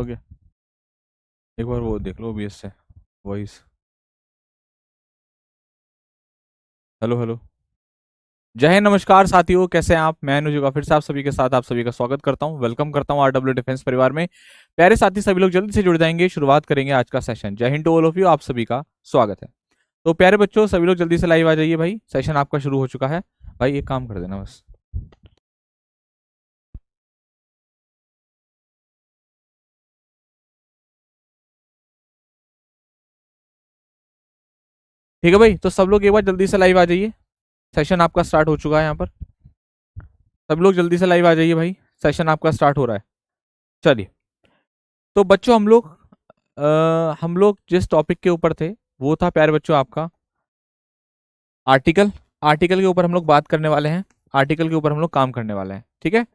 Okay, एक बार वो देख लो OBS से वॉइस। Hello hello. जय हिंद, नमस्कार साथियों, कैसे हैं आप? मैं अनुज का फिर से आप सभी के साथ आप सभी का स्वागत करता हूं, वेलकम करता हूं RW डिफेंस परिवार में। प्यारे साथी, सभी लोग जल्दी से जुड़ जाएंगे, शुरुआत करेंगे आज का सेशन। जय हिंद टू ऑल ऑफ यू, आप सभी का स्वागत है। तो प्यारे बच्चों, सभी लोग जल्दी से लाइव आ जाइए भाई, सेशन आपका शुरू हो चुका है। भाई एक काम कर देना बस। ठीक है भाई, तो सब लोग एक बार जल्दी से लाइव आ जाइए, सेशन आपका स्टार्ट हो चुका है यहाँ पर। सब लोग जल्दी से लाइव आ जाइए भाई, सेशन आपका स्टार्ट हो रहा है। चलिए, तो बच्चों हम लोग जिस टॉपिक के ऊपर थे वो था प्यारे बच्चों आपका आर्टिकल। आर्टिकल के ऊपर हम लोग बात करने वाले हैं, आर्टिकल के ऊपर हम लोग काम करने वाले हैं। ठीक है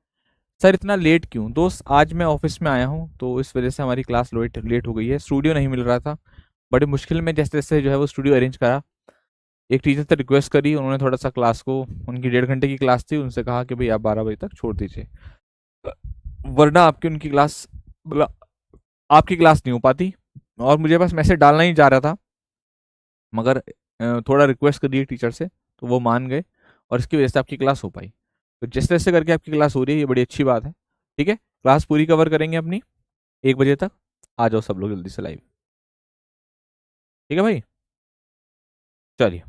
सर, इतना लेट क्यों? दोस्त, आज मैं ऑफिस में आया हूँ तो इस वजह से हमारी क्लास लेट हो गई है। स्टूडियो नहीं मिल रहा था, बड़ी मुश्किल में जैसे जैसे जो है वो स्टूडियो अरेंज करा। एक टीचर से रिक्वेस्ट करी, उन्होंने थोड़ा सा क्लास को, उनकी 1.5 घंटे की क्लास थी, उनसे कहा कि भाई आप 12 बजे तक छोड़ दीजिए, वरना आपकी उनकी क्लास मतलब आपकी क्लास नहीं हो पाती। और मुझे बस मैसेज डालना ही जा रहा था, मगर थोड़ा रिक्वेस्ट कर दिए टीचर से तो वो मान गए, और इसकी वजह से आपकी क्लास हो पाई। तो जिस तरह से करके आपकी क्लास हो रही है ये बड़ी अच्छी बात है। ठीक है, क्लास पूरी कवर करेंगे अपनी 1 बजे तक। आ जाओ सब लोग जल्दी से लाइव। ठीक है भाई, चलिए,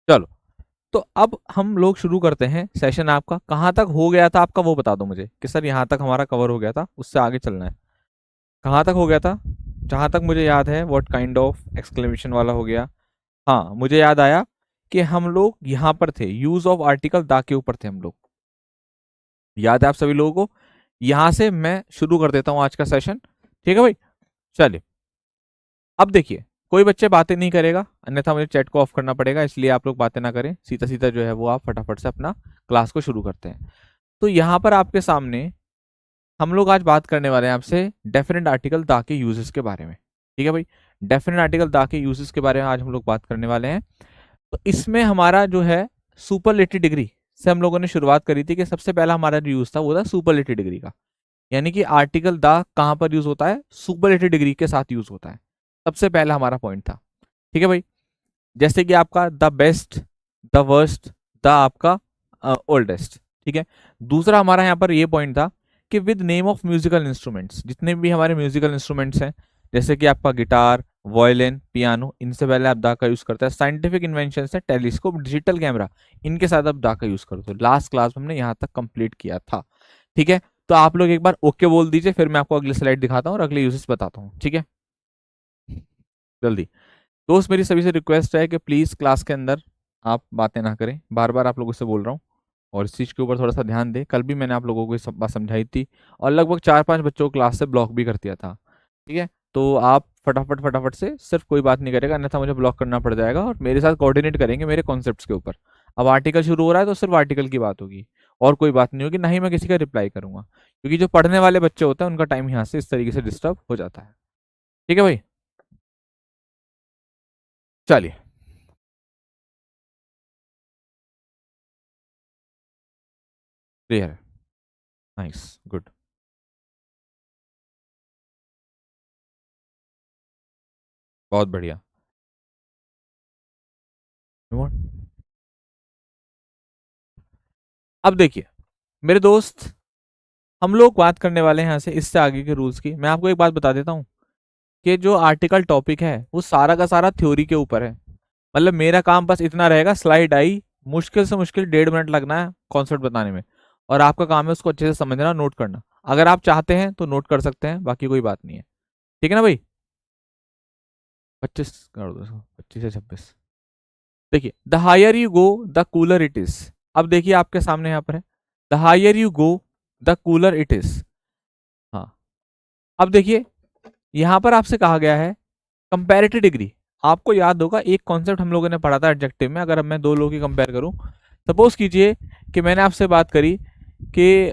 चलो। तो अब हम लोग शुरू करते हैं सेशन। आपका कहाँ तक हो गया था आपका वो बता दो मुझे, कि सर यहाँ तक हमारा कवर हो गया था, उससे आगे चलना है। कहाँ तक हो गया था? जहाँ तक मुझे याद है, व्हाट काइंड ऑफ एक्सक्लेमेशन वाला हो गया। हाँ, मुझे याद आया कि हम लोग यहाँ पर थे, यूज ऑफ आर्टिकल दा के ऊपर थे हम लोग। याद है आप सभी लोगों को? यहां से मैं शुरू कर देता हूँ आज का सेशन। ठीक है भाई, चलिए। अब देखिए, कोई बच्चे बातें नहीं करेगा, अन्यथा मुझे चैट को ऑफ करना पड़ेगा, इसलिए आप लोग बातें ना करें, सीधा सीधा जो है वो आप फटाफट से अपना क्लास को शुरू करते हैं। तो यहाँ पर आपके सामने हम लोग आज बात करने वाले हैं आपसे डेफिनेट आर्टिकल दा के यूजेस के बारे में। ठीक है भाई, डेफिनेट आर्टिकल दा के यूजेस के बारे में आज हम लोग बात करने वाले हैं। तो इसमें हमारा जो है सुपरलेटिव डिग्री से हम लोगों ने शुरुआत करी थी, कि सबसे पहला हमारा जो यूज था वो था सुपरलेटिव डिग्री का। यानी कि आर्टिकल द कहां पर यूज होता है? सुपरलेटिव डिग्री के साथ यूज होता है। सबसे पहला हमारा पॉइंट था। ठीक है भाई, जैसे कि आपका the best, the worst, the आपका ओल्डेस्ट। ठीक है, दूसरा हमारा यहाँ पर ये पॉइंट था कि with name of musical instruments, जितने भी हमारे म्यूजिकल इंस्ट्रूमेंट्स हैं, जैसे कि आपका गिटार, वायलिन, पियानो, इनसे पहले आप दा का यूज करते हैं। साइंटिफिक इन्वेंशन है, टेलीस्कोप, डिजिटल कैमरा, इनके साथ आप दा का यूज करते हो। लास्ट क्लास में हमने यहाँ तक कंप्लीट किया था। ठीक है, तो आप लोग एक बार ओके बोल दीजिए, फिर मैं आपको अगली स्लाइड दिखाता हूँ और अगले यूजेस बताता हूँ। ठीक है, जल्दी। दोस्त, मेरी सभी से रिक्वेस्ट है कि प्लीज क्लास के अंदर आप बातें ना करें, बार बार आप लोगों से बोल रहा हूँ, और इस चीज़ के ऊपर थोड़ा सा ध्यान दें। कल भी मैंने आप लोगों को ये सब बात समझाई थी, और लगभग 4-5 बच्चों को क्लास से ब्लॉक भी कर दिया था। ठीक है, तो आप फटाफट फटाफट से, सिर्फ कोई बात नहीं करेगा, अन्यथा मुझे ब्लॉक करना पड़ जाएगा, और मेरे साथ कोऑर्डिनेट करेंगे मेरे कॉन्सेप्ट्स के ऊपर। अब आर्टिकल शुरू हो रहा है तो सिर्फ आर्टिकल की बात होगी, और कोई बात नहीं होगी, ना ही मैं किसी का रिप्लाई करूंगा, क्योंकि जो पढ़ने वाले बच्चे होते हैं उनका टाइम यहाँ से इस तरीके से डिस्टर्ब हो जाता है। ठीक है भाई, चलिए। क्लियर है, नाइस, गुड, बहुत बढ़िया। अब देखिए मेरे दोस्त, हम लोग बात करने वाले हैं यहाँ से इससे आगे के रूल्स की। मैं आपको एक बात बता देता हूँ कि जो आर्टिकल टॉपिक है वो सारा का सारा थ्योरी के ऊपर है। मतलब मेरा काम बस इतना रहेगा, स्लाइड आई, मुश्किल से मुश्किल 1.5 मिनट लगना है कॉन्सेप्ट बताने में, और आपका काम है उसको अच्छे से समझना, नोट करना। अगर आप चाहते हैं तो नोट कर सकते हैं, बाकी कोई बात नहीं है। ठीक है ना भाई? 25 कर दो इसको, 25 से 26। देखिए, the higher you go the cooler it is. अब देखिए आपके सामने यहाँ पर है, the higher you go the cooler it is. हाँ, अब देखिए यहां पर आपसे कहा गया है कंपैरेटिव डिग्री। आपको याद होगा एक कॉन्सेप्ट हम लोगों ने पढ़ा था एडजेक्टिव में, अगर मैं दो लोगों की कंपेयर करूं, सपोज कीजिए कि मैंने आपसे बात करी कि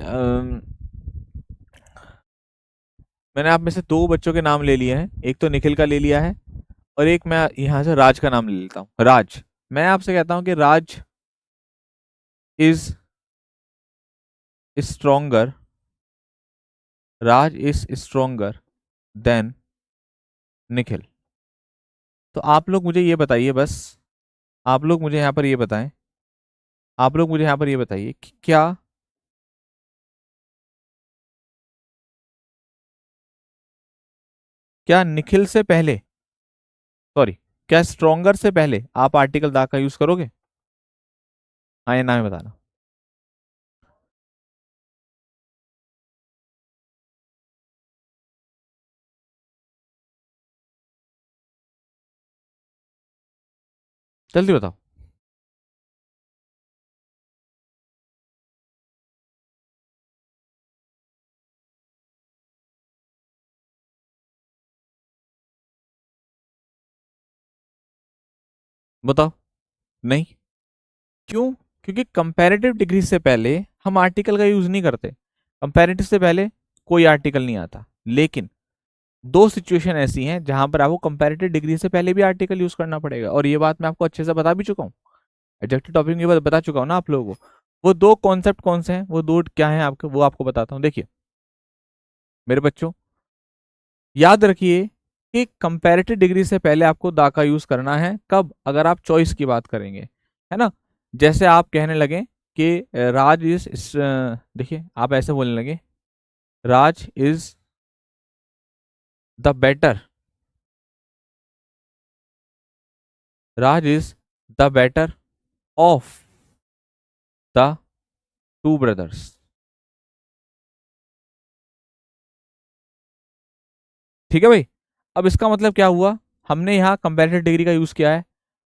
मैंने आप में से दो बच्चों के नाम ले लिए हैं, एक तो निखिल का ले लिया है, और एक मैं यहां से राज का नाम ले लेता हूं, राज। मैं आपसे कहता हूं कि Raj is stronger Raj is stronger than Nikhil. तो आप लोग मुझे ये बताइए बस, आप लोग मुझे यहाँ पर ये बताएं, आप लोग मुझे यहाँ पर ये बताइए कि क्या निखिल से पहले, सॉरी, क्या स्ट्रोंगर से पहले आप आर्टिकल दा का यूज करोगे? हाँ या ना में बताना। जल्दी बताओ। बताओ। नहीं। क्यों? क्योंकि कंपैरेटिव डिग्री से पहले हम आर्टिकल का यूज नहीं करते। कंपैरेटिव से पहले कोई आर्टिकल नहीं आता। लेकिन दो सिचुएशन ऐसी हैं जहां पर आपको कंपैरेटिव डिग्री से पहले भी आर्टिकल यूज करना पड़ेगा, और ये बात मैं आपको अच्छे से बता भी चुका हूँ। एडजेक्टिव टॉपिक में बता चुका हूँ ना आप लोगों को। वो दो कॉन्सेप्ट कौन से हैं, वो दो क्या हैं आपके, वो आपको बताता हूँ। देखिए मेरे बच्चों, याद रखिए कि कंपैरेटिव डिग्री से पहले आपको दा का यूज करना है। कब? अगर आप चॉइस की बात करेंगे, है ना। जैसे आप कहने लगे कि राज इज, देखिए आप ऐसे बोलने लगे, Raj is the better, Raj is the better of the two brothers. ठीक है भाई। अब इसका मतलब क्या हुआ, हमने यहाँ कंपैरेटिव डिग्री का यूज किया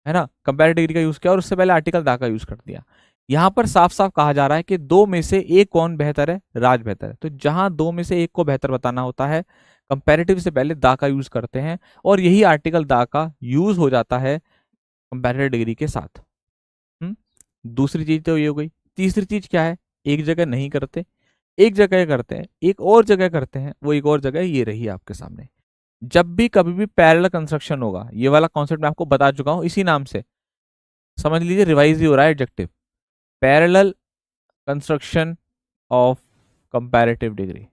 है ना, कंपैरेटिव डिग्री का यूज किया और उससे पहले आर्टिकल दा का यूज कर दिया। यहाँ पर साफ साफ कहा जा रहा है कि दो में से एक कौन बेहतर है, राज बेहतर है। तो जहां दो में से एक को बेहतर बताना होता है, कंपैरेटिव से पहले दा का यूज करते हैं, और यही आर्टिकल दा का यूज हो जाता है कंपैरेटिव डिग्री के साथ। हम्म दूसरी चीज तो ये हो गई। तीसरी चीज क्या है, एक जगह नहीं करते, एक जगह करते हैं, एक और जगह करते हैं। वो एक और जगह ये रही आपके सामने। जब भी कभी भी पैरेलल कंस्ट्रक्शन होगा, ये वाला कॉन्सेप्ट मैं आपको बता चुका हूं इसी नाम से, समझ लीजिए, रिवाइज ही हो रहा है adjective, parallel construction of comparative degree.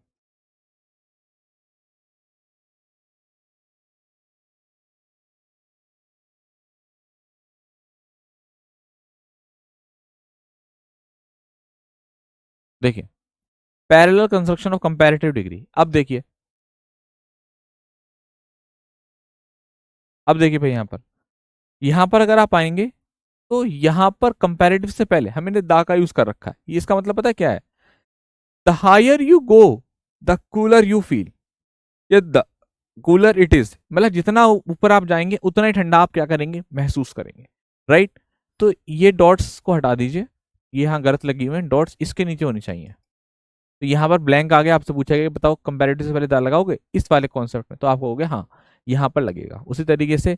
देखिए parallel construction of comparative degree, अब देखिए भाई, यहां पर अगर आप आएंगे तो यहां पर कंपैरेटिव से पहले हमने दा का यूज कर रखा है। ये इसका मतलब पता है क्या है, the higher you go the cooler you feel, या द कूलर इट इज, मतलब जितना ऊपर आप जाएंगे उतना ही ठंडा आप क्या करेंगे, महसूस करेंगे। राइट। तो ये डॉट्स को हटा दीजिए, ये यहाँ गलत लगी हुई है, डॉट्स इसके नीचे होनी चाहिए। तो यहाँ पर ब्लैंक आ गया, आपसे पूछा गया कि बताओ कंपैरेटिव से पहले दा लगाओगे इस वाले कॉन्सेप्ट में, तो आप कहोगे हाँ यहाँ पर लगेगा। उसी तरीके से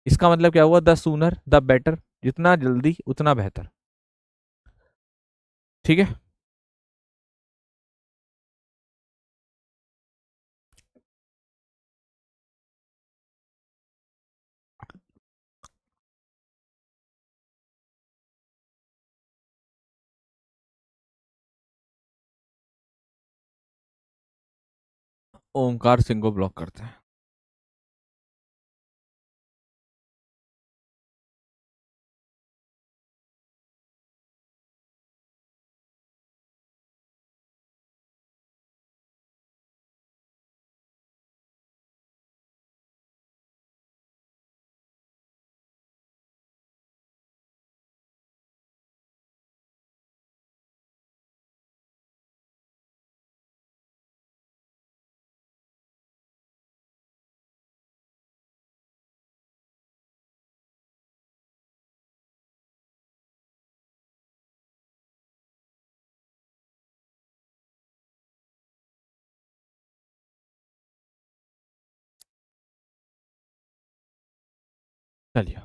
इसका मतलब क्या हुआ, द सूनर द बेटर, जितना जल्दी उतना बेहतर। ठीक है। ओमकार सिंह को ब्लॉक करते हैं। चलिए,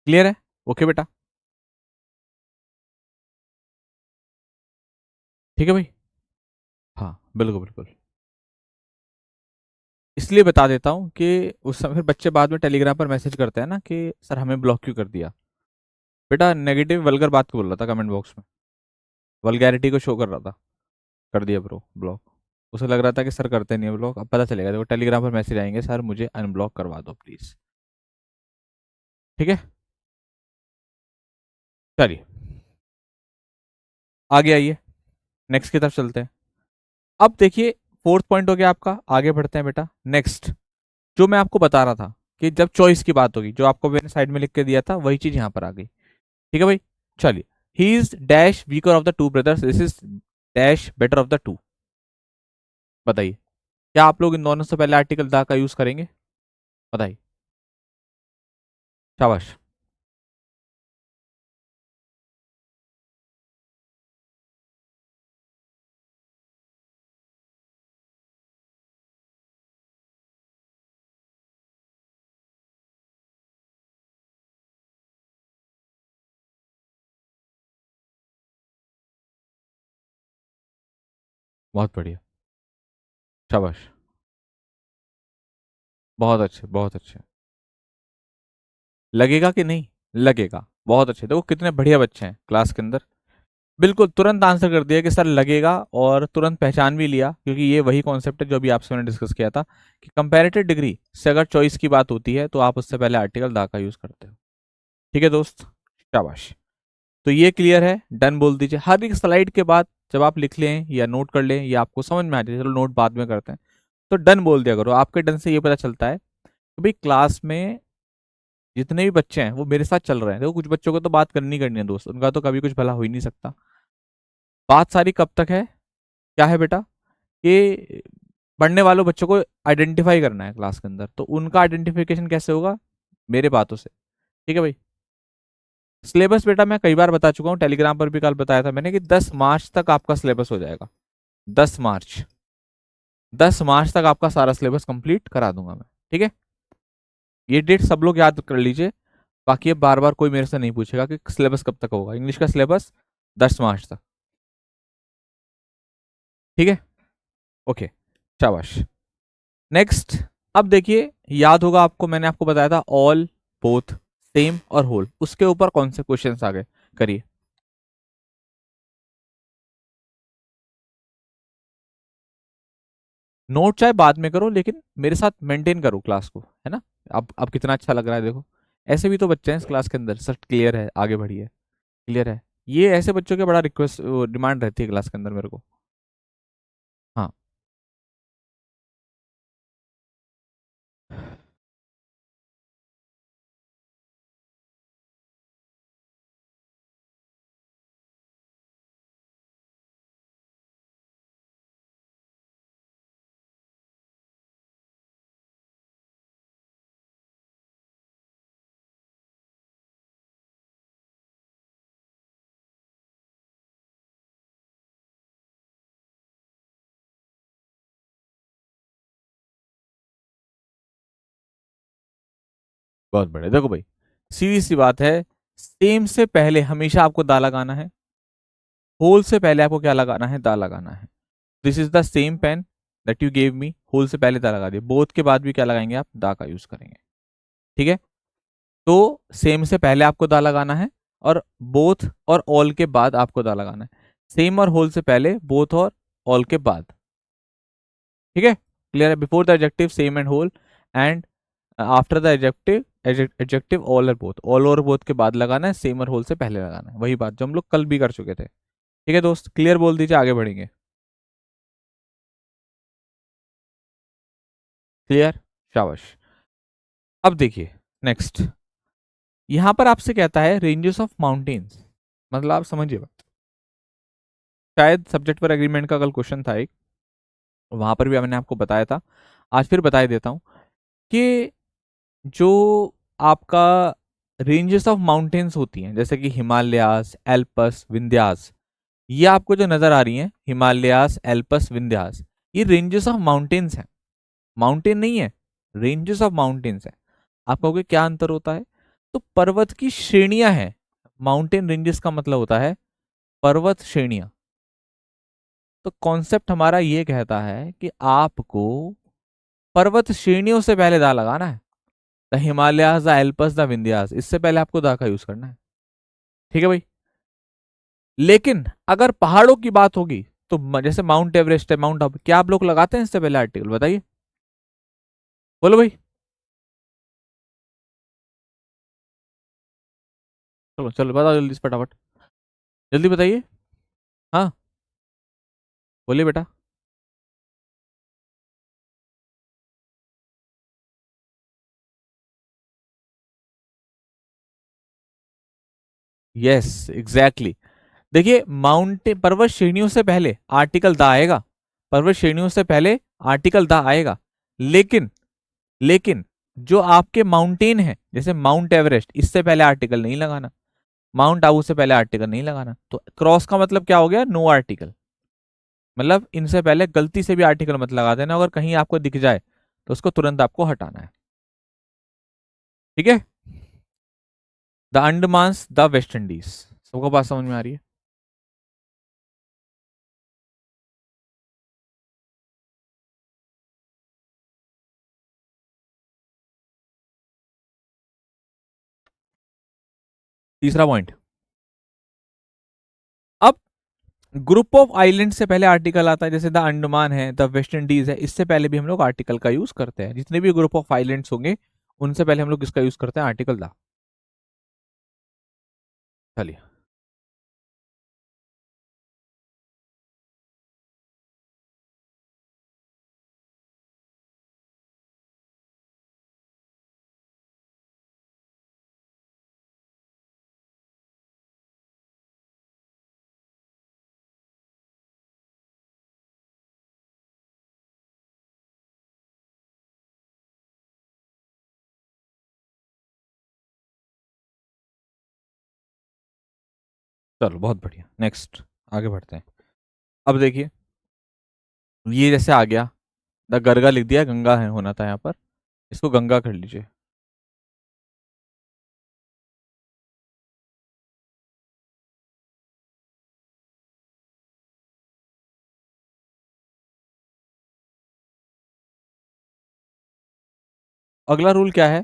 क्लियर है? ओके बेटा। ठीक है भाई। हाँ बिल्कुल बिल्कुल। इसलिए बता देता हूँ कि उस समय फिर बच्चे बाद में टेलीग्राम पर मैसेज करते हैं ना कि सर हमें ब्लॉक क्यों कर दिया। बेटा नेगेटिव वल्गर बात को बोल रहा था कमेंट बॉक्स में, वल्गैरिटी को शो कर रहा था, कर दिया ब्रो ब्लॉक। उसे लग रहा था कि सर करते नहीं है ब्लॉक, अब पता चलेगा, देखो टेलीग्राम पर मैसेज आएंगे, सर मुझे अनब्लॉक करवा दो प्लीज। ठीक है, चलिए आगे आइए, नेक्स्ट की तरफ चलते हैं। अब देखिए, फोर्थ पॉइंट हो गया आपका, आगे बढ़ते हैं बेटा। नेक्स्ट जो मैं आपको बता रहा था कि जब चॉइस की बात होगी, जो आपको मैंने साइड में लिख के दिया था वही चीज यहाँ पर आ गई। ठीक है भाई, चलिए। He is dash weaker of the two brothers, this is dash better of the to. बताइए, क्या आप लोग इन दोनों से पहले आर्टिकल दा का यूज करेंगे? बताइए, शाबाश, बहुत बढ़िया, शाबाश, बहुत अच्छे, बहुत अच्छे। लगेगा कि नहीं? लगेगा, बहुत अच्छे। देखो कितने बढ़िया बच्चे हैं क्लास के अंदर। बिल्कुल तुरंत आंसर कर दिया कि सर लगेगा, और तुरंत पहचान भी लिया, क्योंकि ये वही कॉन्सेप्ट है जो अभी आपसे मैंने डिस्कस किया था कि कंपैरेटिव डिग्री से अगर चॉइस की बात होती है तो आप उससे पहले आर्टिकल दा का यूज करते हो। ठीक है दोस्त, शाबाश। तो ये क्लियर है, डन बोल दीजिए। हर एक स्लाइड के बाद जब आप लिख लें या नोट कर लें या आपको समझ में आ जाए, चलो नोट बाद में करते हैं, तो डन बोल दिया करो। आपके डन से ये पता चलता है कि भाई क्लास में जितने भी बच्चे हैं वो मेरे साथ चल रहे हैं। देखो कुछ बच्चों को तो बात करनी करनी है दोस्त, उनका तो कभी कुछ भला हो ही नहीं सकता। बात सारी कब तक है, क्या है बेटा, कि पढ़ने वालों बच्चों को आइडेंटिफाई करना है क्लास के अंदर। तो उनका आइडेंटिफिकेशन कैसे होगा? मेरे बातों से। ठीक है भाई। सिलेबस बेटा मैं कई बार बता चुका हूँ, टेलीग्राम पर भी कल बताया था मैंने कि 10 मार्च तक आपका सिलेबस हो जाएगा। 10 मार्च, 10 मार्च तक आपका सारा सिलेबस कंप्लीट करा दूंगा मैं। ठीक है, ये डेट सब लोग याद कर लीजिए। बाकी अब बार बार कोई मेरे से नहीं पूछेगा कि सिलेबस कब तक होगा। इंग्लिश का सिलेबस 10 मार्च तक। ठीक है, ओके, शाबाश। नेक्स्ट, अब देखिए, याद होगा आपको, मैंने आपको बताया था ऑल, बोथ, सेम और होल, उसके ऊपर कौन से क्वेश्चंस आ गए, करिए। नोट चाहे बाद में करो, लेकिन मेरे साथ मेंटेन करो क्लास को, है ना। अब कितना अच्छा लग रहा है देखो। ऐसे भी तो बच्चे हैं इस क्लास के अंदर, सर क्लियर है, आगे बढ़िए, क्लियर है। ये ऐसे बच्चों के बड़ा रिक्वेस्ट डिमांड रहती है क्लास के अंदर मेरे को। हाँ, बहुत बढ़िया। देखो भाई, सीधी सी बात है, सेम से पहले हमेशा आपको दा लगाना है, होल से पहले आपको क्या लगाना है, दा लगाना है। This is the same pen that you gave me, whole से पहले दा लगा दिया, बोथ के बाद भी क्या लगाएंगे आप, दा का यूज करेंगे। ठीक है, तो सेम से पहले आपको दा लगाना है, और बोथ और ऑल के बाद आपको दा लगाना है। सेम और होल से पहले, बोथ और ऑल के बाद। ठीक है, क्लियर है। Before the adjective same and whole, and after the adjective, adjective all और बोथ, ऑल और बोथ के बाद लगाना है, सेम और होल से पहले लगाना है। वही बात जो हम लोग कल भी कर चुके थे। ठीक है दोस्त, क्लियर बोल दीजिए, आगे बढ़ेंगे। क्लियर, शाबाश। अब देखिए, नेक्स्ट, यहां पर आपसे कहता है रेंजेस ऑफ माउंटेन्स, मतलब आप समझिए बात। शायद सब्जेक्ट पर एग्रीमेंट का कल क्वेश्चन था एक, वहां पर भी मैंने आपको बताया था, आज फिर बता ही देता हूं कि जो आपका रेंजेस ऑफ माउंटेन्स होती हैं, जैसे कि हिमालयास, एल्पस, विंध्यास, ये आपको जो नजर आ रही हैं, हिमालयास, एल्पस, विंध्यास, ये रेंजेस ऑफ माउंटेन्स हैं, माउंटेन नहीं है, रेंजेस ऑफ माउंटेन्स है। आप कहोगे क्या अंतर होता है? तो पर्वत की श्रेणियां हैं, माउंटेन रेंजेस का मतलब होता है पर्वत श्रेणियां। तो कॉन्सेप्ट हमारा ये कहता है कि आपको पर्वत श्रेणियों से पहले दा लगाना है, the Himalayas, the Alps, the Vindhyas, इससे पहले आपको दा का यूज करना है। ठीक है भाई। लेकिन अगर पहाड़ों की बात होगी तो जैसे माउंट एवरेस्ट है, माउंट आबू, क्या आप लोग लगाते हैं इससे पहले आर्टिकल? बताइए, बोलो भाई। चलो चलो बताओ जल्दी से फटाफट, जल्दी बताइए। हाँ, बोलिए बेटा। Yes, exactly. देखिए, माउंटेन पर्वत श्रेणियों से पहले आर्टिकल दा आएगा, पर्वत श्रेणियों से पहले आर्टिकल दा आएगा। लेकिन लेकिन जो आपके माउंटेन है, जैसे माउंट एवरेस्ट, इससे पहले आर्टिकल नहीं लगाना, माउंट आबू से पहले आर्टिकल नहीं लगाना। तो क्रॉस का मतलब क्या हो गया? No article. मतलब इनसे पहले गलती से भी आर्टिकल मत लगा देना, अगर कहीं आपको दिख जाए तो उसको तुरंत आपको हटाना है। ठीक है। द अंडमान्स, द वेस्ट इंडीज, सबको बात समझ में आ रही है? तीसरा पॉइंट। अब ग्रुप ऑफ आइलैंड से पहले आर्टिकल आता है, जैसे द अंडमान है, द वेस्ट इंडीज है, इससे पहले भी हम लोग आर्टिकल का यूज करते हैं। जितने भी ग्रुप ऑफ आइलैंड्स होंगे उनसे पहले हम लोग किसका यूज करते हैं? Article the. चलिए, चलो बहुत बढ़िया, नेक्स्ट आगे बढ़ते हैं। अब देखिए, ये जैसे आ गया, द गरगा लिख दिया, गंगा है होना था यहाँ पर, इसको गंगा कर लीजिए। अगला रूल क्या है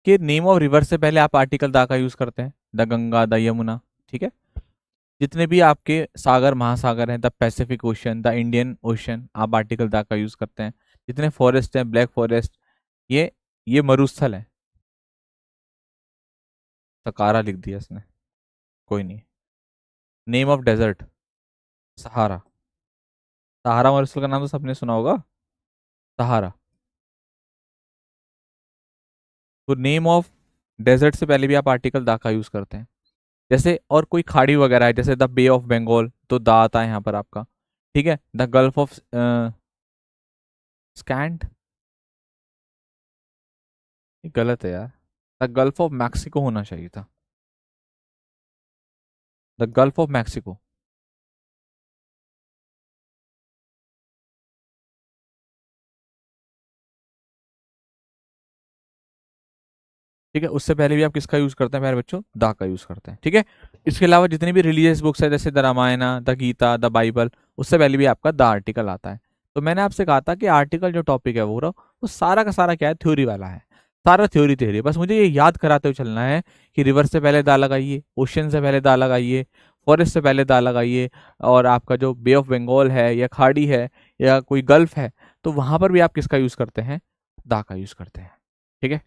कि नेम ऑफ रिवर से पहले आप आर्टिकल दा का यूज करते हैं, द गंगा, द यमुना। ठीक है। जितने भी आपके सागर महासागर हैं, the Pacific ocean, the Indian ocean, आप आर्टिकल दा का यूज करते हैं। जितने फॉरेस्ट हैं, ब्लैक फॉरेस्ट, ये ये मरुस्थल है। सकारा लिख दिया इसने, कोई नहीं। नेम ऑफ डेजर्ट, सहारा। सहारा मरुस्थल का नाम तो सबने सुना होगा, सहारा। तो नेम ऑफ डेजर्ट से पहले भी आप आर्टिकल दा का यूज करते हैं। जैसे और कोई खाड़ी वगैरह है, जैसे द बे ऑफ बंगाल, तो दा आता है यहाँ पर आपका। ठीक है। द गल्फ ऑफ स्कैंड, ये गलत है यार, द गल्फ ऑफ मैक्सिको होना चाहिए था, द गल्फ ऑफ मैक्सिको। ठीक है, उससे पहले भी आप किसका यूज करते हैं प्यारे बच्चों? दा का यूज करते हैं। ठीक है। इसके अलावा जितनी भी रिलीजियस बुक्स है, जैसे the Ramayana, the Gita, the Bible, उससे पहले भी आपका द आर्टिकल आता है। तो मैंने आपसे कहा था कि आर्टिकल जो टॉपिक है वो सारा का सारा क्या है? थ्योरी वाला है। सारा थ्योरी थ्योरी, बस मुझे ये याद कराते हुए चलना है कि रिवर से पहले दा लगाइए, ओशन से पहले दा लगाइए, फॉरेस्ट से पहले दा लगाइए, और आपका जो बे ऑफ बंगाल है या खाड़ी है या कोई गल्फ है, तो वहां पर भी आप किसका यूज करते हैं? दा का यूज करते हैं। ठीक है।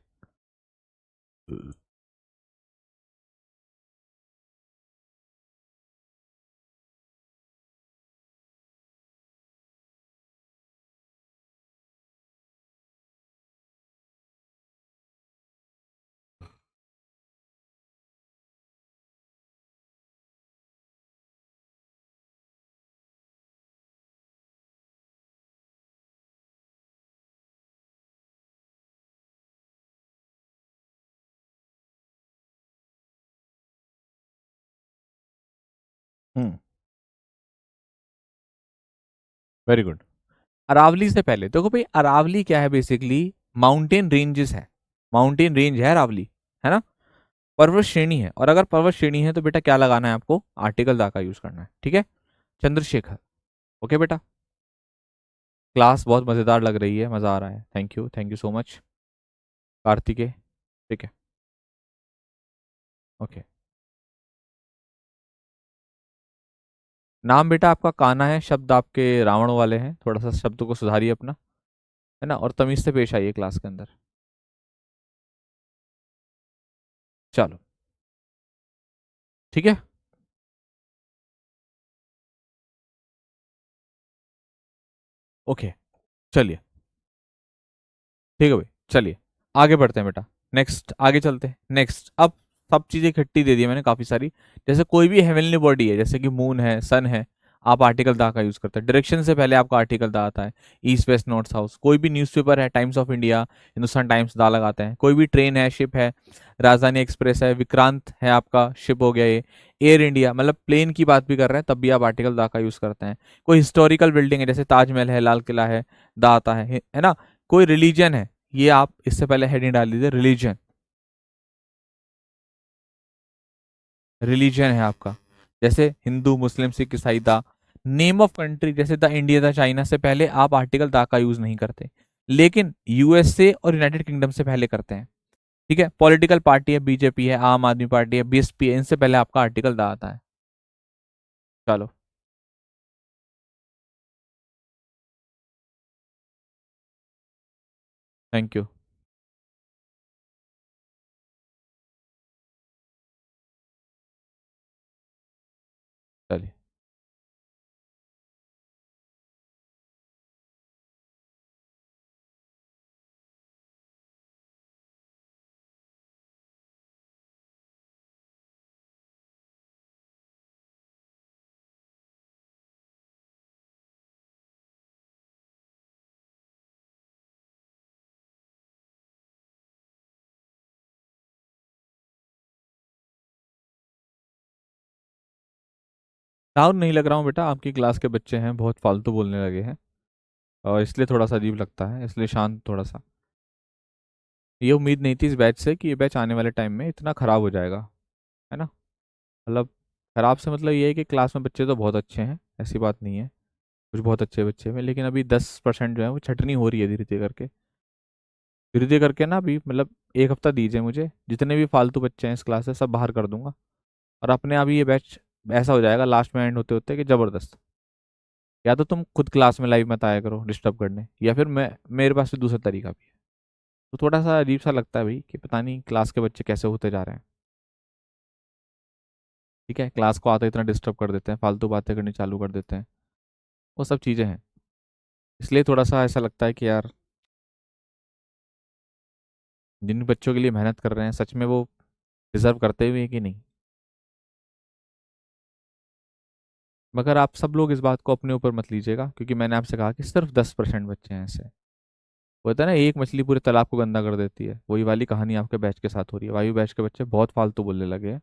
हम्म, वेरी गुड। अरावली से पहले देखो भाई, अरावली क्या है? बेसिकली माउंटेन रेंजेस है, माउंटेन रेंज है अरावली, है ना? पर्वत श्रेणी है, और अगर पर्वत श्रेणी है तो बेटा क्या लगाना है आपको? आर्टिकल दा का यूज करना है। ठीक है। चंद्रशेखर। ओके बेटा। क्लास बहुत मजेदार लग रही है, मजा आ रहा है, thank you so much. Kartikeya. ठीक है। ओके। नाम बेटा आपका कान्हा है, शब्द आपके रावण वाले हैं, थोड़ा सा शब्द को सुधारिए अपना, है ना, और तमीज से पेश आइए क्लास के अंदर। चलो ठीक है। ओके, चलिए, ठीक है भाई, चलिए आगे बढ़ते हैं बेटा। नेक्स्ट, आगे चलते हैं। नेक्स्ट, अब सब चीजें इकट्ठी दे दी मैंने काफी सारी। जैसे कोई भी हेवनली बॉडी है, जैसे कि मून है, सन है, आप आर्टिकल दा का यूज करते हैं। डायरेक्शन से पहले आपका आर्टिकल दा आता है, ईस्ट वेस्ट नॉर्थ साउथ। कोई भी न्यूज़पेपर है, times of India, Hindustan times, दा लगाते हैं। कोई भी ट्रेन है, शिप है, राजधानी एक्सप्रेस है, विक्रांत है आपका शिप हो गया ये, एयर इंडिया, मतलब प्लेन की बात भी कर रहे हैं तब भी आप आर्टिकल दा का यूज करते हैं। कोई हिस्टोरिकल बिल्डिंग है, जैसे ताजमहल है, लाल किला है, दा आता है ना। कोई रिलीजन है, ये आप इससे पहले हेडिंग डाल दीजिए, रिलीजन। रिलीजन है आपका, जैसे हिंदू, मुस्लिम, सिख, ईसाई, दा। नेम ऑफ कंट्री, जैसे द इंडिया, द चाइना, से पहले आप आर्टिकल दा का यूज नहीं करते, लेकिन यूएसए और यूनाइटेड किंगडम से पहले करते हैं। ठीक है। पॉलिटिकल पार्टी है, बीजेपी है, आम आदमी पार्टी है, बीएसपी है, इनसे पहले आपका आर्टिकल दा आता है। चलो, थैंक यू। चलिए, डाउन नहीं लग रहा हूँ बेटा, आपकी क्लास के बच्चे हैं बहुत फालतू बोलने लगे हैं, और इसलिए थोड़ा सा अजीब लगता है, इसलिए शांत थोड़ा सा। ये उम्मीद नहीं थी इस बैच से कि ये बैच आने वाले टाइम में इतना खराब हो जाएगा, है ना। मतलब खराब से मतलब ये है कि क्लास में बच्चे तो बहुत अच्छे हैं, ऐसी बात नहीं है, कुछ बहुत अच्छे बच्चे हैं, लेकिन अभी 10% जो है वो छटनी हो रही है धीरे धीरे करके। धीरे धीरे करके ना, अभी मतलब एक हफ्ता दीजिए मुझे, जितने भी फालतू बच्चे हैं इस क्लास से सब बाहर कर दूंगा, और अपने आप ही ये बैच ऐसा हो जाएगा लास्ट में एंड होते होते कि जबरदस्त। या तो तुम खुद क्लास में लाइव मत आया करो डिस्टर्ब करने, या फिर मैं, मेरे पास भी दूसरा तरीका भी है। तो थोड़ा सा अजीब सा लगता है भाई कि पता नहीं क्लास के बच्चे कैसे होते जा रहे हैं। ठीक है, क्लास को आते इतना डिस्टर्ब कर देते हैं, फालतू बातें करनी चालू कर देते हैं, वो सब चीज़ें हैं। इसलिए थोड़ा सा ऐसा लगता है कि यार, जिन बच्चों के लिए मेहनत कर रहे हैं सच में वो डिजर्व करते हुए कि नहीं। मगर आप सब लोग इस बात को अपने ऊपर मत लीजिएगा, क्योंकि मैंने आपसे कहा कि सिर्फ 10% बच्चे हैं ऐसे। वो होता है ना, एक मछली पूरे तालाब को गंदा कर देती है, वही वाली कहानी आपके बैच के साथ हो रही है। वायु बैच के बच्चे बहुत फालतू बोलने लगे हैं।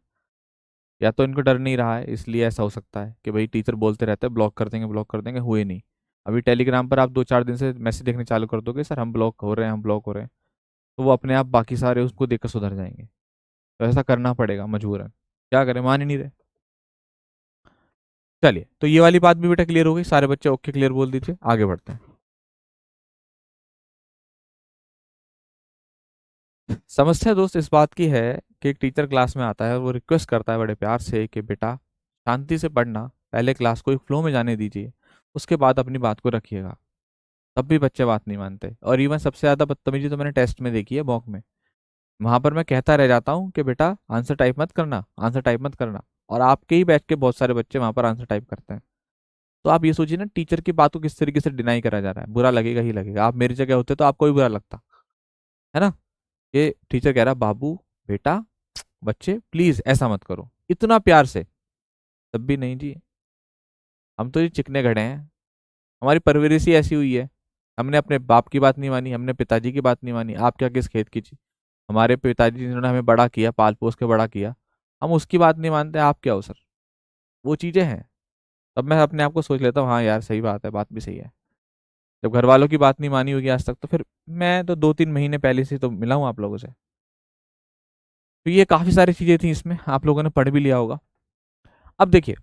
या तो इनको डर नहीं रहा है, इसलिए ऐसा हो सकता है कि भाई टीचर बोलते रहते हैं ब्लॉक कर देंगे, ब्लॉक कर देंगे, हुए नहीं। अभी टेलीग्राम पर आप 2-4 दिन से मैसेज देखने चालू कर दोगे, सर हम ब्लॉक हो रहे हैं, हम ब्लॉक हो रहे हैं, तो वो अपने आप बाकी सारे उसको देखकर सुधर जाएंगे। तो ऐसा करना पड़ेगा मजबूरन, क्या करें, मान ही नहीं रहे। चलिए, तो ये वाली बात भी बेटा क्लियर हो गई, सारे बच्चे ओके क्लियर बोल दीजिए, आगे बढ़ते हैं। समस्या दोस्त इस बात की है कि एक टीचर क्लास में आता है और वो रिक्वेस्ट करता है बड़े प्यार से कि बेटा शांति से पढ़ना, पहले क्लास को एक फ्लो में जाने दीजिए, उसके बाद अपनी बात को रखिएगा। तब भी बच्चे बात नहीं मानते, और इवन सबसे ज्यादा बदतमीजी तो मैंने टेस्ट में देखी है, मॉक में। वहां पर मैं कहता रह जाता हूँ कि बेटा आंसर टाइप मत करना, आंसर टाइप मत करना, और आपके ही बैच के बहुत सारे बच्चे वहां पर आंसर टाइप करते हैं। तो आप ये सोचिए ना, टीचर की बात को किस तरीके से डिनाई करा जा रहा है, बुरा लगेगा ही लगेगा। आप मेरी जगह होते तो आपको भी बुरा लगता, है ना। ये टीचर कह रहा, बाबू, बेटा, बच्चे प्लीज ऐसा मत करो, इतना प्यार से। तब भी नहीं जी, हम तो ये चिकने घड़े हैं, हमारी परवरिश ही ऐसी हुई है। हमने अपने बाप की बात नहीं मानी, हमने पिताजी की बात नहीं मानी, आप क्या किस खेत की चीज। हमारे पिताजी जिन्होंने हमें बड़ा किया, पाल पोस के बड़ा किया, हम उसकी बात नहीं मानते, आप क्या हो सर। वो चीजें हैं। तब मैं अपने आप को सोच लेता हूँ, हाँ यार सही बात है, बात भी सही है। जब घर वालों की बात नहीं मानी होगी आज तक, तो फिर मैं तो 2-3 महीने पहले से तो मिला हूँ आप लोगों से। तो ये काफी सारी चीजें थी इसमें, आप लोगों ने पढ़ भी लिया होगा। अब देखिए,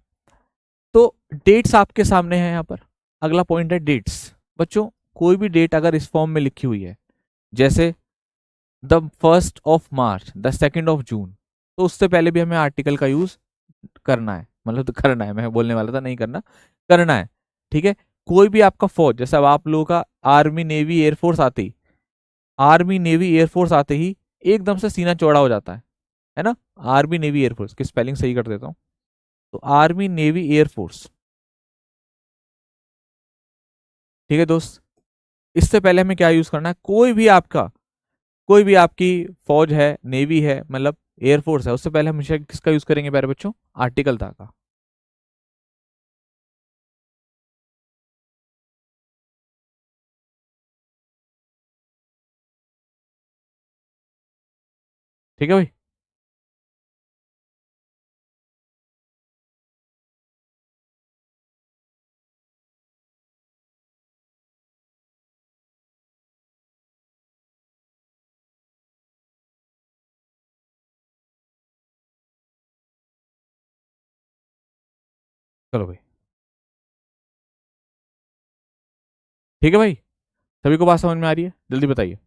तो डेट्स आपके सामने है यहाँ पर। अगला पॉइंट है डेट्स। बच्चों, कोई भी डेट अगर इस फॉर्म में लिखी हुई है, जैसे द 1 मार्च, द 2 जून, तो उससे पहले भी हमें आर्टिकल का यूज करना है। मतलब तो करना है, मैं बोलने वाला था नहीं करना, करना है। ठीक है, कोई भी आपका फौज, जैसे अब आप लोगों का आर्मी नेवी एयरफोर्स आते ही, आर्मी नेवी एयरफोर्स आते ही एकदम से सीना चौड़ा हो जाता है ना। आर्मी नेवी एयरफोर्स की स्पेलिंग सही कर देता हूँ, तो आर्मी नेवी एयरफोर्स। ठीक है दोस्त, इससे पहले हमें क्या यूज करना है, कोई भी आपका, कोई भी आपकी फौज है, नेवी है, मतलब एयरफोर्स है, उससे पहले हम हमेशा किसका यूज करेंगे प्यारे बच्चों, आर्टिकल था का। ठीक है भाई। चलो भाई, ठीक है भाई, सभी को बात समझ में आ रही है, जल्दी बताइए।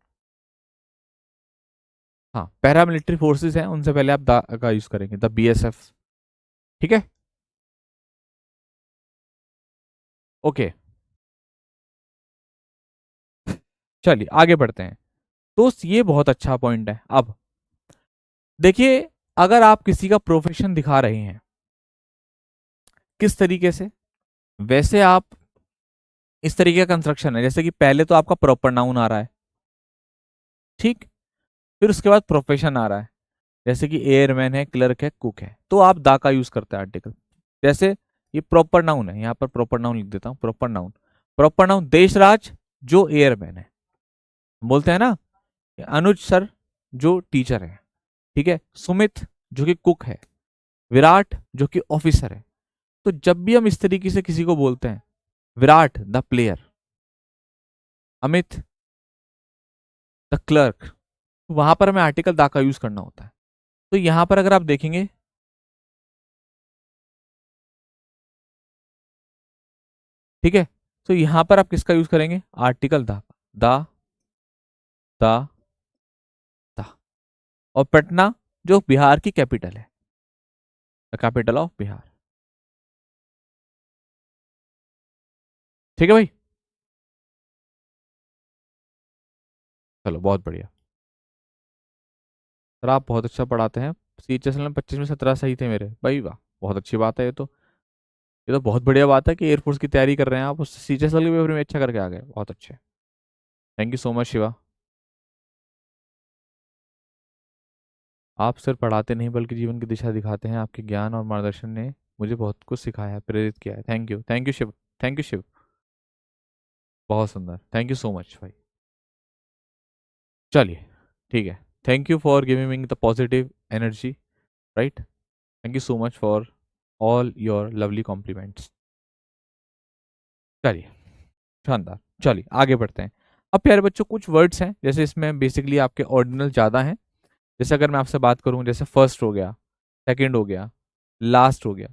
हाँ, पैरामिलिट्री फोर्सेस हैं, उनसे पहले आप द का यूज करेंगे, द बीएसएफ। ठीक है, ओके, चलिए आगे बढ़ते हैं। दोस्त ये बहुत अच्छा पॉइंट है। अब देखिए, अगर आप किसी का प्रोफेशन दिखा रहे हैं, किस तरीके से, वैसे आप इस तरीके का कंस्ट्रक्शन है, जैसे कि पहले तो आपका प्रॉपर नाउन आ रहा है, ठीक, फिर उसके बाद प्रोफेशन आ रहा है, जैसे कि एयरमैन है, क्लर्क है, कुक है, तो आप दा का यूज करते हैं आर्टिकल। जैसे ये प्रॉपर नाउन है, यहां पर प्रॉपर नाउन लिख देता हूं, proper noun, proper noun Deshraj जो एयरमैन है, बोलते हैं ना, अनुज सर जो टीचर है, ठीक है, सुमित जो कि कुक है, विराट जो कि ऑफिसर है। तो जब भी हम इस तरीके से किसी को बोलते हैं, Virat the player, Amit the clerk, वहां पर हमें आर्टिकल दा का यूज करना होता है। तो यहां पर अगर आप देखेंगे, ठीक है, तो यहां पर आप किसका यूज करेंगे, आर्टिकल दा, दा, दा, दा। और पटना जो बिहार की कैपिटल है, द कैपिटल ऑफ बिहार। ठीक है भाई, चलो बहुत बढ़िया, सर आप बहुत अच्छा पढ़ाते हैं। सीएचएसएल में 25 में 17 सही थे मेरे भाई, वाह, बहुत अच्छी बात है ये तो। ये तो बहुत बढ़िया बात है कि एयरफोर्स की तैयारी कर रहे हैं आप, उससे सीएचएसएल के पेपर में अच्छा करके आ गए, बहुत अच्छे। Thank you so much Shiva. आप सिर्फ पढ़ाते नहीं बल्कि जीवन की दिशा दिखाते हैं, आपके ज्ञान और मार्गदर्शन ने मुझे बहुत कुछ सिखाया है, प्रेरित किया है। Thank you Shiv, thank you Shiv, बहुत सुंदर, थैंक यू सो मच भाई। चलिए, ठीक है, thank you for giving me the positive energy, right, thank you so much for all your lovely compliments. चलिए, शानदार, चलिए आगे बढ़ते हैं। अब प्यारे बच्चों कुछ वर्ड्स हैं, जैसे इसमें बेसिकली आपके ऑर्डिनल ज़्यादा हैं। जैसे अगर मैं आपसे बात करूं, जैसे फर्स्ट हो गया, सेकंड हो गया, लास्ट हो गया,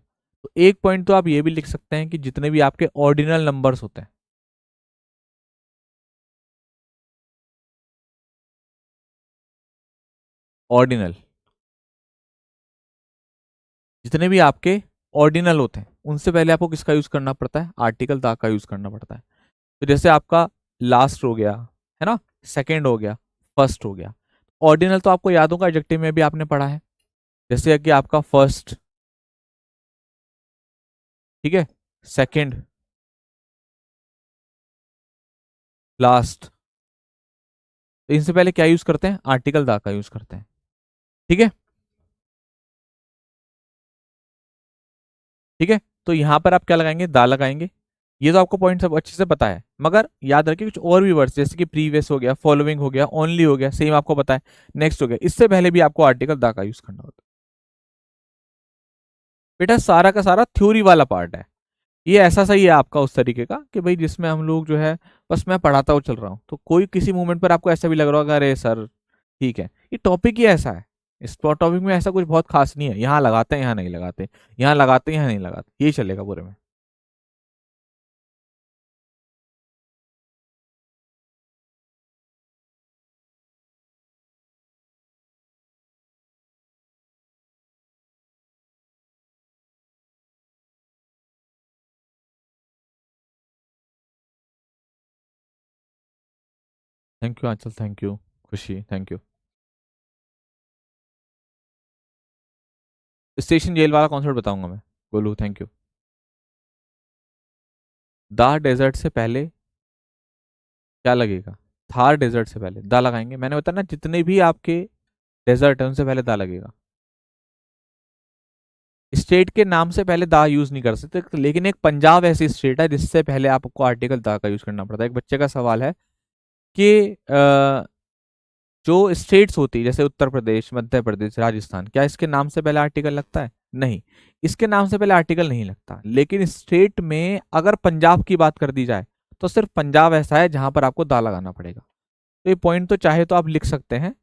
तो एक पॉइंट तो आप ये भी लिख सकते हैं कि जितने भी आपके ऑर्डिनल नंबर्स होते हैं, ऑर्डिनल, जितने भी आपके ऑर्डिनल होते हैं, उनसे पहले आपको किसका यूज करना पड़ता है, आर्टिकल दा का यूज करना पड़ता है। तो जैसे आपका लास्ट हो गया, है ना, सेकंड हो गया, फर्स्ट हो गया। ऑर्डिनल तो आपको याद होगा, एडजेक्टिव में भी आपने पढ़ा है, जैसे कि आपका फर्स्ट, ठीक है, सेकंड, लास्ट, तो इनसे पहले क्या यूज करते हैं, आर्टिकल दा का यूज करते हैं। ठीक है, ठीक है, तो यहां पर आप क्या लगाएंगे, दा लगाएंगे। ये तो आपको पॉइंट सब अच्छे से पता है, मगर याद रखिए कुछ और भी वर्ड्स, जैसे कि प्रीवियस हो गया, फॉलोइंग हो गया, ओनली हो गया, सेम आपको पता है, नेक्स्ट हो गया, इससे पहले भी आपको आर्टिकल दा का यूज करना होता है। बेटा सारा का सारा थ्योरी वाला पार्ट है, ये ऐसा सही है आपका उस तरीके का कि भाई जिसमें हम लोग जो है, बस मैं पढ़ाता हुआ चल रहा हूँ, तो कोई किसी मोमेंट पर आपको ऐसा भी लग रहा होगा, अरे सर ठीक है, ये टॉपिक ही ऐसा है, इस टॉपिक में ऐसा कुछ बहुत खास नहीं है, यहाँ लगाते हैं यहाँ नहीं लगाते, यहाँ लगाते हैं यहाँ नहीं लगाते, यही चलेगा पूरे में। Thank you Aanchal, thank you Khushi, thank you. Station jail वाला कॉन्सेप्ट बताऊंगा मैं। Golu thank you. The dessert से पहले क्या लगेगा? थार डेजर्ट से पहले दा लगाएंगे, मैंने बताया ना जितने भी आपके डेजर्ट है उनसे पहले दा लगेगा। स्टेट के नाम से पहले दा यूज नहीं कर सकते, लेकिन एक पंजाब ऐसी स्टेट है जिससे पहले आपको आर्टिकल दा का यूज करना पड़ता है। एक बच्चे का सवाल है कि जो स्टेट्स होती है जैसे उत्तर प्रदेश, मध्य प्रदेश, राजस्थान, क्या इसके नाम से पहले आर्टिकल लगता है? नहीं, इसके नाम से पहले आर्टिकल नहीं लगता। लेकिन स्टेट में अगर पंजाब की बात कर दी जाए तो सिर्फ पंजाब ऐसा है जहां पर आपको दा लगाना पड़ेगा। तो ये पॉइंट तो चाहे तो आप लिख सकते हैं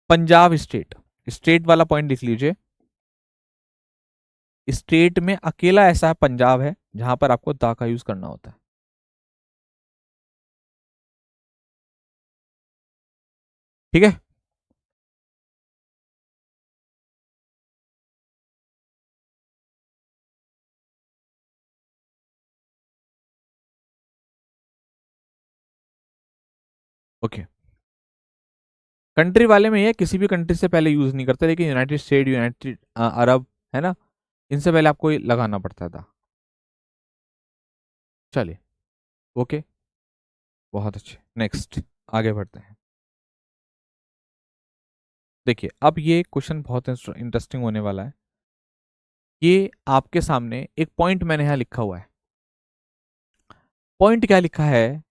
पंजाब स्टेट, स्टेट वाला पॉइंट लिख लीजिए। स्टेट में अकेला ऐसा पंजाब है जहां पर आपको दा का यूज करना होता है। ठीक है। ओके, कंट्री वाले में ये किसी भी कंट्री से पहले यूज नहीं करते, लेकिन यूनाइटेड स्टेट, यूनाइटेड अरब, है ना, इनसे पहले आपको ये लगाना पड़ता था। चलिए, ओके, बहुत अच्छे, नेक्स्ट आगे बढ़ते हैं। देखिए अब ये क्वेश्चन बहुत इंटरेस्टिंग होने वाला है। ये आपके सामने एक पॉइंट मैंने यहां लिखा हुआ है। पॉइंट क्या लिखा है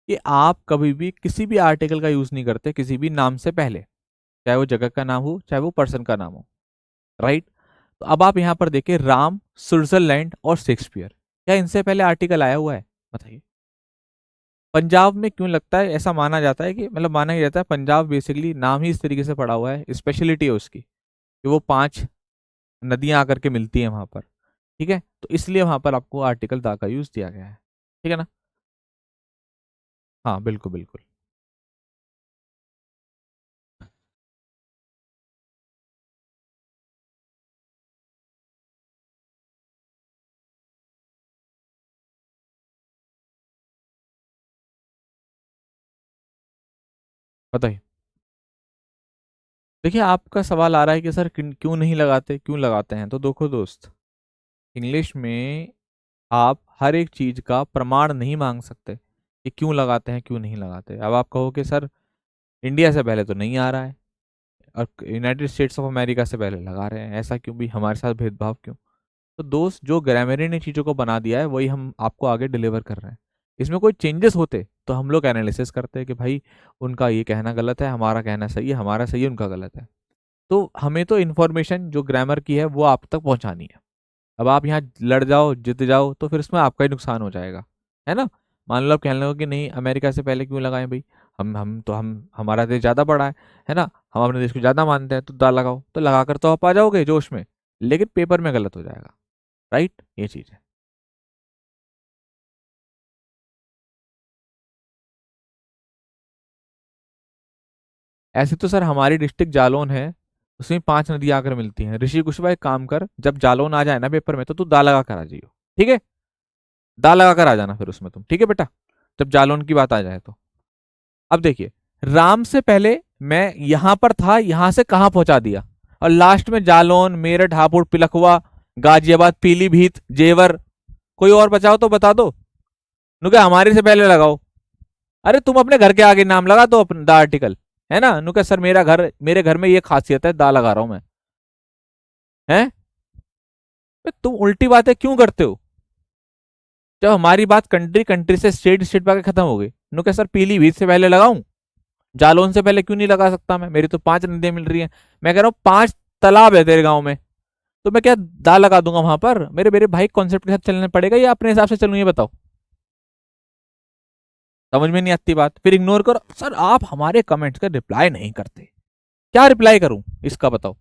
कि आप कभी भी किसी भी आर्टिकल का यूज नहीं करते किसी भी नाम से पहले, चाहे वो जगह का नाम हो चाहे वो पर्सन का नाम हो, राइट। तो अब आप यहां पर देखिए, राम, स्विट्जरलैंड और शेक्सपियर, क्या इनसे पहले आर्टिकल आया हुआ है? बताइए। पंजाब में क्यों लगता है, ऐसा माना जाता है कि मतलब माना ही जाता है पंजाब बेसिकली नाम ही इस तरीके से पड़ा हुआ है, स्पेशलिटी है उसकी कि वो 5 नदियां आकर के मिलती हैं वहां पर। ठीक है, तो इसलिए वहां पर आपको आर्टिकल दा का यूज दिया गया है। ठीक है ना? हाँ बिल्कुल बिल्कुल। बताइए। देखिए आपका सवाल आ रहा है कि सर क्यों नहीं लगाते, क्यों लगाते हैं? तो देखो दोस्त, इंग्लिश में आप हर एक चीज का प्रमाण नहीं मांग सकते कि क्यों लगाते हैं क्यों नहीं लगाते। अब आप कहो कि सर इंडिया से पहले तो नहीं आ रहा है और यूनाइटेड स्टेट्स ऑफ अमेरिका से पहले लगा रहे हैं, ऐसा क्यों भी, हमारे साथ भेदभाव क्यों? तो दोस्त, जो ग्रामरी ने चीज़ों को बना दिया है वही हम आपको आगे डिलीवर कर रहे हैं। इसमें कोई चेंजेस होते तो हम लोग एनालिसिस करते हैं कि भाई उनका ये कहना गलत है, हमारा कहना सही है, हमारा सही है, उनका गलत है। तो हमें तो इन्फॉर्मेशन जो ग्रामर की है वो आप तक पहुंचानी है। अब आप यहाँ लड़ जाओ, जीत जाओ, तो फिर इसमें आपका ही नुकसान हो जाएगा, है ना। मान लो आप कहने लगो कि नहीं अमेरिका से पहले क्यों लगाएं भाई, हम हमारा देश ज़्यादा बड़ा है ना, हम अपने देश को ज़्यादा मानते हैं, तो दा लगाओ, तो लगाकर तो आप आ जाओगे जोश में, लेकिन पेपर में गलत हो जाएगा, राइट, ये चीज़ है। ऐसे तो सर हमारी डिस्ट्रिक्ट जालौन है, उसमें 5 नदियां आकर मिलती हैं। ऋषि कुशवा, एक काम कर, जब जालौन आ जाए ना पेपर में तो तू दा लगा कर आ जाइयो। ठीक है, दा लगा कर आ जाना फिर उसमें तुम, ठीक है बेटा, जब जालौन की बात आ जाए तो। अब देखिए, राम से पहले मैं यहां पर था, यहां से कहां पहुंचा दिया, और लास्ट में जालौन, मेरठ, हापुड़, पिलखुआ, गाजियाबाद, पीलीभीत, जेवर, कोई और बचाओ तो बता दो। नुके हमारे से पहले लगाओ। अरे तुम अपने घर के आगे नाम लगा दो अपना दा आर्टिकल, है ना। नुके सर मेरा घर, मेरे घर में ये खासियत है, दा लगा रहा हूं मैं, है। तुम उल्टी बातें क्यों करते हो? जब हमारी बात कंट्री कंट्री से स्टेट स्टेट पर खत्म हो गई, नुके सर पीलीभीत से पहले लगाऊं, जालौन से पहले क्यों नहीं लगा सकता मैं? मेरी तो 5 नदियां मिल रही हैं। मैं कह रहा हूँ 5 तालाब है तेरे गांव में, तो मैं क्या दा लगा दूंगा वहां पर? मेरे मेरे भाई कॉन्सेप्ट के साथ चलना पड़ेगा या अपने हिसाब से चलूं, ये बताओ। समझ में नहीं आती बात फिर इग्नोर करो। सर आप हमारे कमेंट्स का रिप्लाई नहीं करते, क्या रिप्लाई करूं इसका बताओ?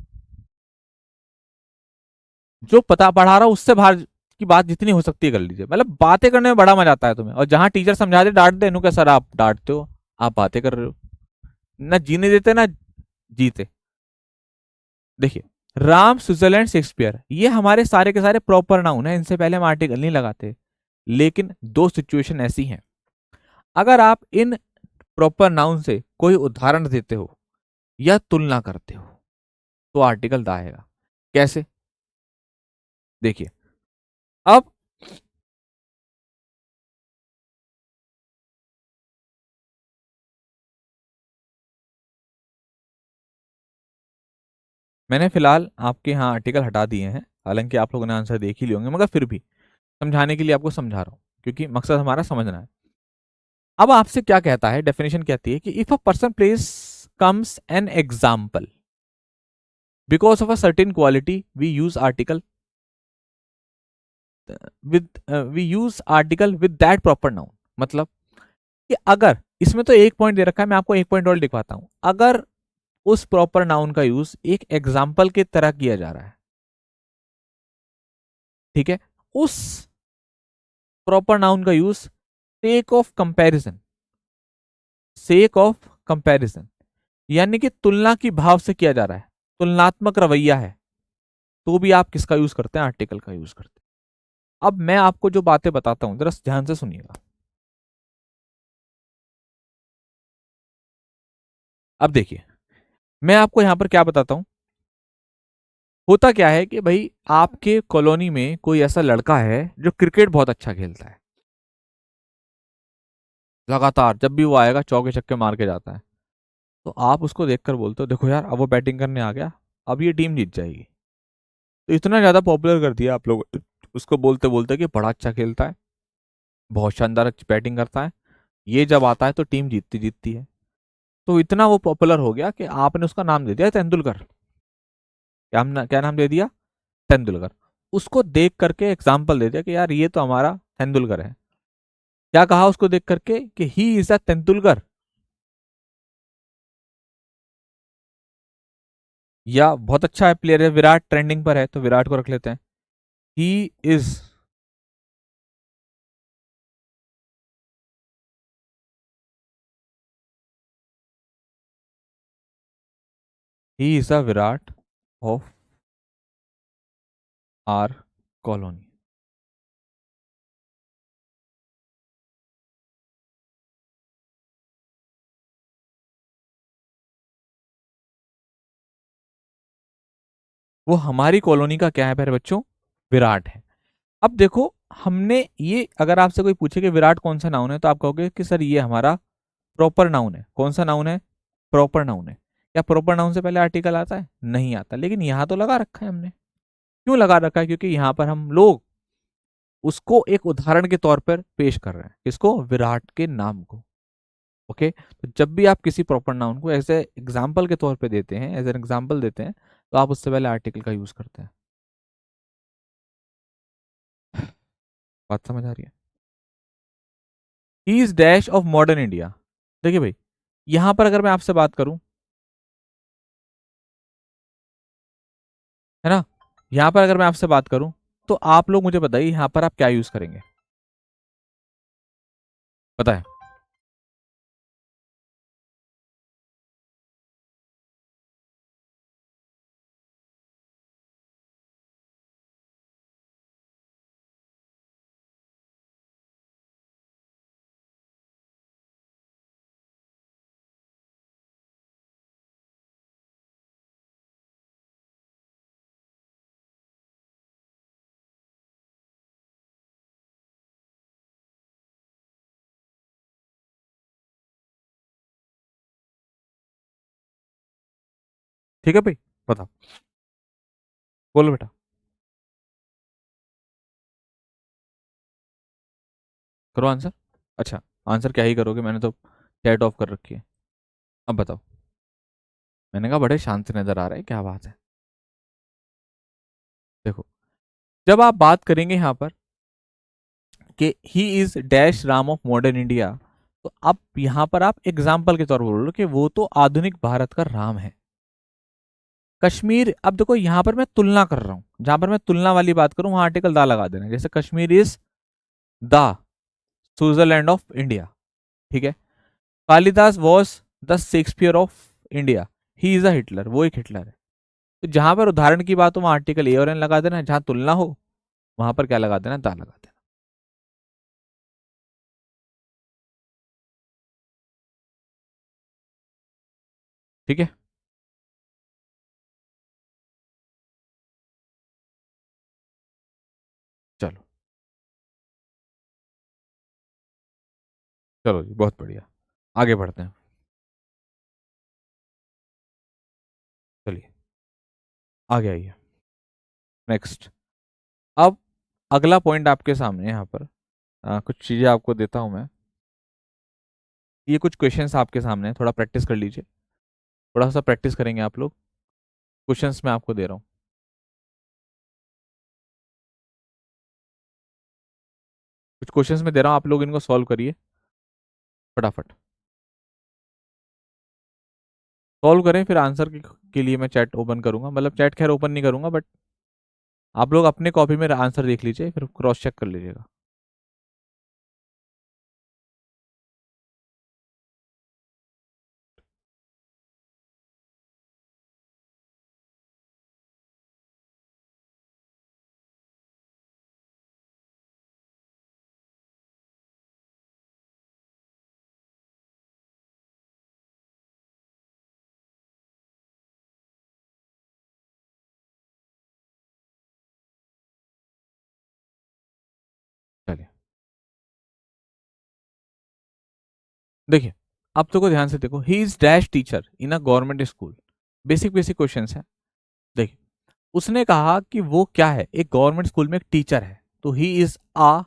जो पता पढ़ा रहा हूं उससे बाहर की बात जितनी हो सकती है कर लीजिए। मतलब बातें करने में बड़ा मजा आता है तुम्हें, और जहां टीचर समझा दे डांट दे, क्या सर आप डांटते हो, आप बातें कर रहे हो, ना जीने देते ना जीते। देखिए, राम, स्विट्जरलैंड, शेक्सपियर, ये हमारे सारे के सारे प्रॉपर नाउन है, इनसे पहले हम आर्टिकल नहीं लगाते। लेकिन 2 सिचुएशन ऐसी हैं, अगर आप इन प्रॉपर नाउन से कोई उदाहरण देते हो या तुलना करते हो तो आर्टिकल द आएगा। कैसे? देखिए, अब मैंने फिलहाल आपके यहाँ आर्टिकल हटा दिए हैं, हालांकि आप लोगों ने आंसर देख ही लिए होंगे, मगर फिर भी समझाने के लिए आपको समझा रहा हूं, क्योंकि मकसद हमारा समझना है। अब आपसे क्या कहता है, डेफिनेशन कहती है कि if a person place comes an example because of a certain quality we use article with that proper noun. मतलब कि अगर इसमें तो एक पॉइंट दे रखा है, मैं आपको एक पॉइंट और लिखवाता हूं। अगर उस प्रॉपर नाउन का यूज एक एग्जाम्पल की तरह किया जा रहा है, ठीक है, उस प्रॉपर नाउन का use sake of comparison, sake of comparison यानी कि तुलना की भाव से किया जा रहा है, तुलनात्मक रवैया है, तो भी आप किसका यूज करते हैं? आर्टिकल का यूज करते हैं। अब मैं आपको जो बातें बताता हूं जरा ध्यान से सुनिएगा। अब देखिए, मैं आपको यहां पर क्या बताता हूं। होता क्या है कि भाई आपके कॉलोनी में कोई ऐसा लड़का है जो क्रिकेट बहुत अच्छा खेलता है, लगातार जब भी वो आएगा चौके छक्के मार के जाता है। तो आप उसको देखकर बोलते हो देखो यार, अब वो बैटिंग करने आ गया, अब ये टीम जीत जाएगी। तो इतना ज्यादा पॉपुलर कर दिया आप लोग उसको, बोलते बोलते कि बड़ा अच्छा खेलता है, बहुत शानदार बैटिंग करता है, ये जब आता है तो टीम जीतती जीतती है। तो इतना वो पॉपुलर हो गया कि आपने उसका नाम दे दिया तेंदुलकर। क्या नाम दे दिया? तेंदुलकर। उसको देख करके एग्जाम्पल दे दिया कि यार ये तो हमारा तेंदुलकर है। क्या कहा उसको देख करके? कि ही इज अ तेंदुलकर। या बहुत अच्छा है प्लेयर है, विराट ट्रेंडिंग पर है तो विराट को रख लेते हैं। He is he is a Virat of our colony. वो हमारी कॉलोनी का क्या है प्यारे बच्चों? विराट है। अब देखो, हमने ये अगर आपसे कोई पूछे कि विराट कौन सा नाउन है, तो आप कहोगे कि सर ये हमारा प्रॉपर नाउन है। कौन सा नाउन है? प्रॉपर नाउन है। क्या प्रॉपर नाउन से पहले आर्टिकल आता है? नहीं आता, लेकिन यहां तो लगा रखा है हमने। क्यों लगा रखा है? क्योंकि यहां पर हम लोग उसको एक उदाहरण के तौर पर पेश कर रहे हैं। किसको? विराट के नाम को। ओके, तो जब भी आप किसी प्रॉपर नाउन को एज ए एग्जाम्पल के तौर पे देते हैं, एज एन एग्जाम्पल देते हैं, तो आप उससे पहले आर्टिकल का यूज करते हैं। बात समझ आ रही है? He is dash of modern India. देखिए भाई, यहां पर अगर मैं आपसे बात करूं, है ना, यहां पर अगर मैं आपसे बात करूं, तो आप लोग मुझे बताइए यहां पर आप क्या यूज करेंगे? पता है? ठीक है भाई, बताओ, बोलो बेटा। करो आंसर। अच्छा, आंसर क्या ही करोगे, मैंने तो चैट ऑफ कर रखी है। अब बताओ। मैंने कहा बड़े शांत से नजर आ रहे हैं, क्या बात है? देखो, जब आप बात करेंगे यहां पर कि he is dash Ram of modern India, तो अब यहां पर आप एग्जाम्पल के तौर पर बोलो कि वो तो आधुनिक भारत का राम है। कश्मीर, अब देखो यहां पर मैं तुलना कर रहा हूं, जहां पर मैं तुलना वाली बात करूं वहां आर्टिकल दा लगा देना। जैसे Kashmir is the Switzerland of India, ठीक है। Kalidas was the Shakespeare of India, he is a Hitler, वो एक हिटलर है। तो जहां पर उदाहरण की बात हो वहां आर्टिकल ए और एन लगा देना, जहां तुलना हो वहां पर क्या लगा देना? दा लगा देना। ठीक है, चलो। चलो जी, बहुत बढ़िया। आगे बढ़ते हैं। चलिए, आगे आइए। नेक्स्ट। अब अगला पॉइंट आपके सामने यहाँ पर कुछ चीजें आपको देता हूं मैं। ये कुछ क्वेश्चंस आपके सामने हैं, थोड़ा प्रैक्टिस कर लीजिए। थोड़ा सा प्रैक्टिस करेंगे आप लोग। क्वेश्चंस मैं आपको दे रहा हूँ। कुछ क्वेश्चंस मैं दे रहा हूँ, आप लोग इनको सॉल्व करिए फटाफट। सॉल्व करें, फिर आंसर के लिए मैं चैट ओपन करूंगा, मतलब चैट खैर ओपन नहीं करूंगा, बट आप लोग अपने कॉपी में आंसर देख लीजिए, फिर क्रॉस चेक कर लीजिएगा। चलिए, देखिए, आप तो को ध्यान से देखो। He is dash teacher in a government school. Basic basic question है। देखिए, उसने कहा कि वो क्या है, एक गवर्नमेंट स्कूल में एक टीचर है, तो ही is a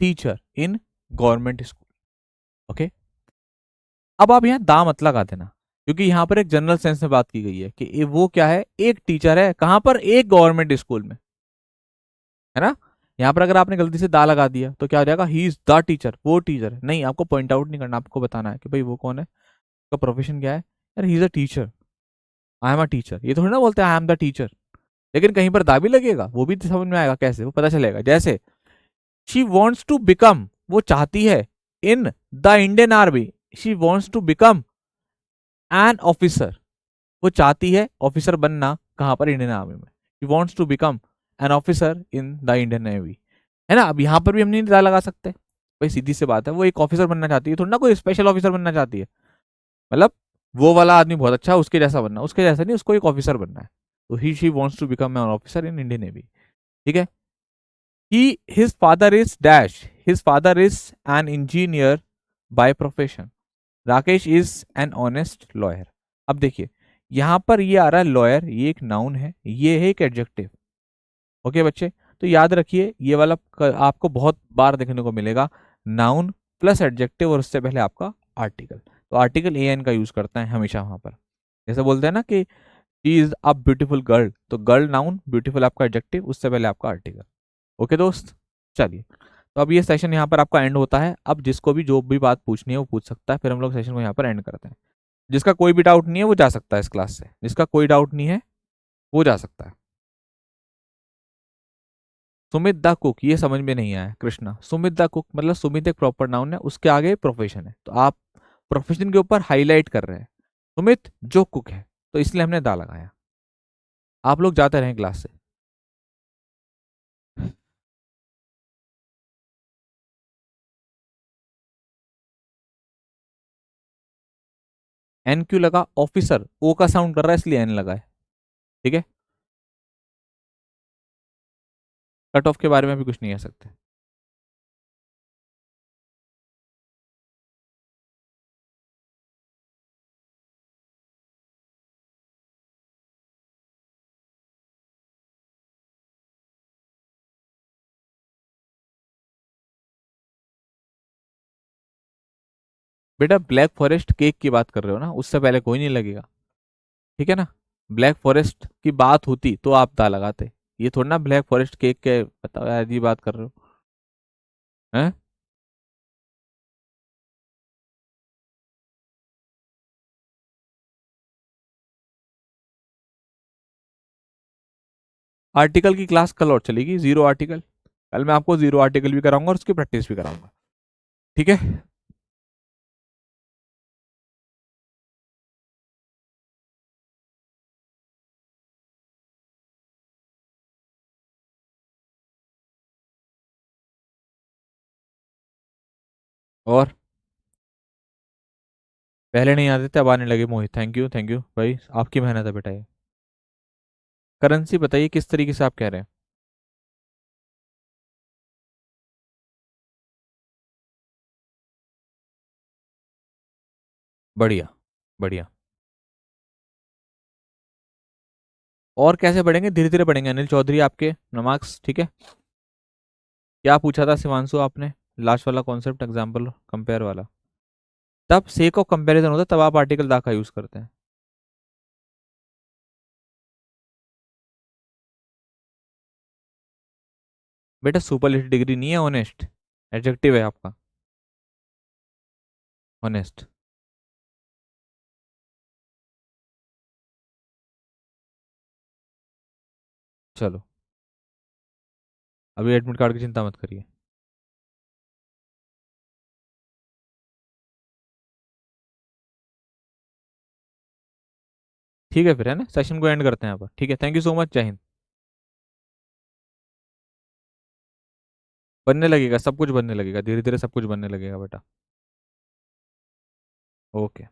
teacher in government school. Okay. अब आप यहाँ दा मत लगा देना, क्योंकि यहाँ पर एक जनरल सेंस में बात की गई है कि वो क्या है, एक टीचर है, कहां पर, एक गवर्नमेंट स्कूल में, है ना। यहाँ पर अगर आपने गलती से दा लगा दिया तो क्या हो जाएगा, ही इज द टीचर, वो टीचर है। नहीं, आपको पॉइंट आउट नहीं करना, आपको बताना है कि भाई वो कौन है, उसका प्रोफेशन क्या है। यार, ही is a teacher, I am a teacher, ये थोड़ी ना बोलते हैं आई एम द टीचर। लेकिन कहीं पर दा भी लगेगा, वो भी तो समझ में आएगा, कैसे वो पता चलेगा। जैसे शी वॉन्ट्स टू बिकम, वो चाहती है, in the Indian army, she wants to become an officer, वो चाहती है ऑफिसर बनना, कहां पर, इंडियन आर्मी में। She wants to become an officer in the Indian navy, है ना। अब यहाँ पर भी हम नहीं दा लगा सकते, भाई सीधी सी बात है, वो एक ऑफिसर बनना चाहती है, थोड़ा ना कोई स्पेशल ऑफिसर बनना चाहती है। मतलब वो वाला आदमी बहुत अच्छा है, उसके जैसा बनना, उसके जैसा नहीं, उसको एक ऑफिसर बनना है। तो he she wants to become an officer in Indian navy. ठीक है। He his father is dash, his father is an engineer by profession, Rakesh is an honest lawyer. अब देखिए, यहां पर ये आ रहा है लॉयर, ये एक नाउन है, ये है एक एडजेक्टिव। ओके बच्चे, तो याद रखिए ये वाला आपको बहुत बार देखने को मिलेगा, नाउन प्लस एडजेक्टिव और उससे पहले आपका आर्टिकल। तो आर्टिकल ए एन का यूज करता है हमेशा वहां पर। जैसे बोलते हैं ना कि she is a beautiful girl, तो गर्ल नाउन, ब्यूटीफुल आपका एडजेक्टिव, उससे पहले आपका आर्टिकल। ओके दोस्त, चलिए। तो अब ये सेशन यहाँ पर आपका एंड होता है। अब जिसको भी जो भी बात पूछनी है वो पूछ सकता है, फिर हम लोग सेशन को यहाँ पर एंड करते हैं। जिसका कोई भी डाउट नहीं है वो जा सकता है इस क्लास से, जिसका कोई डाउट नहीं है वो जा सकता है। सुमित द कुक, ये समझ में नहीं आया कृष्णा। सुमित द कुक मतलब सुमित एक प्रॉपर नाउन है, उसके आगे प्रोफेशन है, तो आप प्रोफेशन के ऊपर हाईलाइट कर रहे हैं, सुमित जो कुक है, तो इसलिए हमने दा लगाया। आप लोग जाते रहें क्लास से। एन क्यू लगा, ऑफिसर ओ का साउंड कर रहा है इसलिए एन लगा है। ठीक है। कट ऑफ के बारे में भी कुछ नहीं कह सकते। बेटा, ब्लैक फॉरेस्ट केक की बात कर रहे हो ना, उससे पहले कोई नहीं लगेगा। ठीक है ना। ब्लैक फॉरेस्ट की बात होती तो आप दा लगाते, ये थोड़ा ना ब्लैक फॉरेस्ट केक के बताओ, यार ये बात कर रहे हो। हैं। आर्टिकल की क्लास कल और चलेगी, जीरो आर्टिकल। कल मैं आपको जीरो आर्टिकल भी कराऊंगा और उसकी प्रैक्टिस भी कराऊंगा। ठीक है। और पहले नहीं आते थे, अब आने लगे मोहित। थैंक यू भाई, आपकी मेहनत है बेटा ये। करेंसी बताइए किस तरीके से आप कह रहे हैं। बढ़िया, बढ़िया। और कैसे बढ़ेंगे, धीरे धीरे बढ़ेंगे अनिल चौधरी, आपके मार्क्स ठीक है। क्या पूछा था शिवांशु आपने, लास्ट वाला कॉन्सेप्ट एग्जाम्पल कंपेयर वाला। तब सेक ऑफ कंपैरिजन होता है, तब आप आर्टिकल दा का यूज करते हैं। बेटा सुपरलेटिव डिग्री नहीं है, ऑनेस्ट एडजेक्टिव है आपका। ऑनेस्ट। चलो, अभी एडमिट कार्ड की चिंता मत करिए। ठीक है फिर, है ना, सेशन को एंड करते हैं यहाँ पर। ठीक है, थैंक यू सो मच, जय हिंद। बनने लगेगा, सब कुछ बनने लगेगा, धीरे धीरे सब कुछ बनने लगेगा बेटा। ओके।